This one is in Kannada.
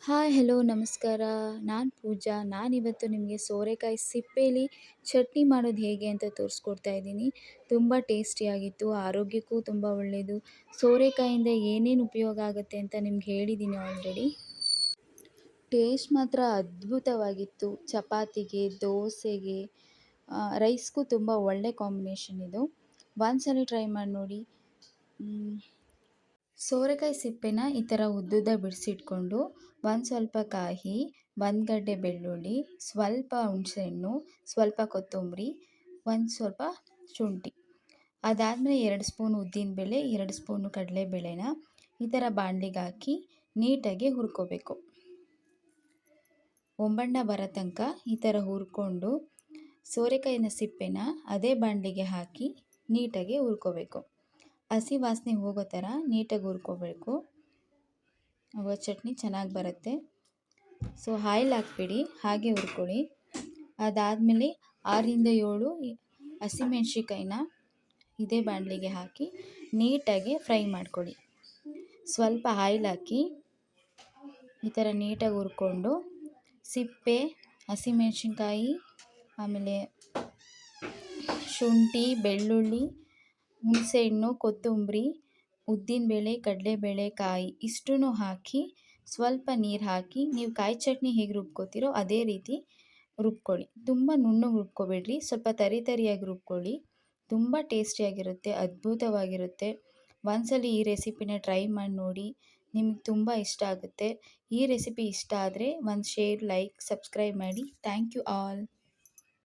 ಹಾಯ್ ಹಲೋ ನಮಸ್ಕಾರ. ನಾನು ಪೂಜಾ. ನಾನಿವತ್ತು ನಿಮಗೆ ಸೋರೆಕಾಯಿ ಸಿಪ್ಪೆಲಿ ಚಟ್ನಿ ಮಾಡೋದು ಹೇಗೆ ಅಂತ ತೋರಿಸ್ಕೊಡ್ತಾ ಇದ್ದೀನಿ. ತುಂಬ ಟೇಸ್ಟಿಯಾಗಿತ್ತು, ಆರೋಗ್ಯಕ್ಕೂ ತುಂಬ ಒಳ್ಳೆಯದು. ಸೋರೆಕಾಯಿಂದ ಏನೇನು ಉಪಯೋಗ ಆಗುತ್ತೆ ಅಂತ ನಿಮ್ಗೆ ಹೇಳಿದ್ದೀನಿ ಆಲ್ರೆಡಿ. ಟೇಸ್ಟ್ ಮಾತ್ರ ಅದ್ಭುತವಾಗಿತ್ತು. ಚಪಾತಿಗೆ, ದೋಸೆಗೆ, ರೈಸ್ಗೂ ತುಂಬ ಒಳ್ಳೆ ಕಾಂಬಿನೇಷನ್ ಇದು. ಒಂದ್ಸಲ ಟ್ರೈ ಮಾಡಿ ನೋಡಿ. ಸೋರೆಕಾಯಿ ಸಿಪ್ಪೆನ ಈ ಥರ ಉದ್ದುದ್ದ ಬಿಡಿಸಿಟ್ಕೊಂಡು ಒಂದು ಸ್ವಲ್ಪ ಕಾಯಿ, ಒಂದು ಗಡ್ಡೆ ಬೆಳ್ಳುಳ್ಳಿ, ಸ್ವಲ್ಪ ಹುಣಸೆಹಣ್ಣು, ಸ್ವಲ್ಪ ಕೊತ್ತಂಬರಿ, ಒಂದು ಸ್ವಲ್ಪ ಶುಂಠಿ, ಅದಾದಮೇಲೆ 2 ಸ್ಪೂನ್ ಉದ್ದಿನಬೇಳೆ, 2 ಸ್ಪೂನು ಕಡಲೆಬೇಳೆನ ಈ ಥರ ಬಾಣಲಿಗೆ ಹಾಕಿ ನೀಟಾಗಿ ಹುರ್ಕೋಬೇಕು. ಒಂಬಣ್ಣ ಬರೋ ತನಕ ಈ ಥರ ಹುರ್ಕೊಂಡು ಸೋರೆಕಾಯಿನ ಸಿಪ್ಪೆನ ಅದೇ ಬಾಣಲಿಗೆ ಹಾಕಿ ನೀಟಾಗಿ ಹುರ್ಕೋಬೇಕು. ಹಸಿ ವಾಸನೆ ಹೋಗೋ ಥರ ನೀಟಾಗಿ ಹುರ್ಕೋಬೇಕು. ಆವಾಗ ಚಟ್ನಿ ಚೆನ್ನಾಗಿ ಬರುತ್ತೆ. ಸೊ ಆಯಿಲ್ ಹಾಕ್ಬಿಡಿ, ಹಾಗೆ ಹುರ್ಕೊಳ್ಳಿ. ಅದಾದಮೇಲೆ 6ರಿಂದ 7 ಹಸಿಮೆಣ್ಸಿಕಾಯಿನ ಇದೇ ಬಾಣಲಿಗೆ ಹಾಕಿ ನೀಟಾಗಿ ಫ್ರೈ ಮಾಡ್ಕೊಳ್ಳಿ. ಸ್ವಲ್ಪ ಆಯಿಲ್ ಹಾಕಿ ಈ ಥರ ನೀಟಾಗಿ ಹುರ್ಕೊಂಡು ಸಿಪ್ಪೆ, ಹಸಿಮೆಣ್ಸಿನ್ಕಾಯಿ, ಆಮೇಲೆ ಶುಂಠಿ, ಬೆಳ್ಳುಳ್ಳಿ, ಹುಣಸೆಹಣ್ಣು, ಕೊತ್ತಂಬರಿ, ಉದ್ದಿನಬೇಳೆ, ಕಡಲೆಬೇಳೆ, ಕಾಯಿ ಇಷ್ಟನ್ನು ಹಾಕಿ ಸ್ವಲ್ಪ ನೀರು ಹಾಕಿ ನೀವು ಕಾಯಿ ಚಟ್ನಿ ಹೇಗೆ ರುಬ್ಕೋತೀರೋ ಅದೇ ರೀತಿ ರುಬ್ಕೊಳ್ಳಿ. ತುಂಬ ನುಣ್ಣಗೆ ರುಬ್ಕೋಬೇಡ್ರಿ, ಸ್ವಲ್ಪ ತರಿಯಾಗಿ ರುಬ್ಕೊಳ್ಳಿ. ತುಂಬ ಟೇಸ್ಟಿಯಾಗಿರುತ್ತೆ, ಅದ್ಭುತವಾಗಿರುತ್ತೆ. ಒಂದ್ಸಲ ಈ ರೆಸಿಪಿನ ಟ್ರೈ ಮಾಡಿ ನೋಡಿ, ನಿಮಗೆ ತುಂಬ ಇಷ್ಟ ಆಗುತ್ತೆ. ಈ ರೆಸಿಪಿ ಇಷ್ಟ ಆದರೆ ಒಂದು ಶೇರ್, ಲೈಕ್, ಸಬ್ಸ್ಕ್ರೈಬ್ ಮಾಡಿ. Thank you all.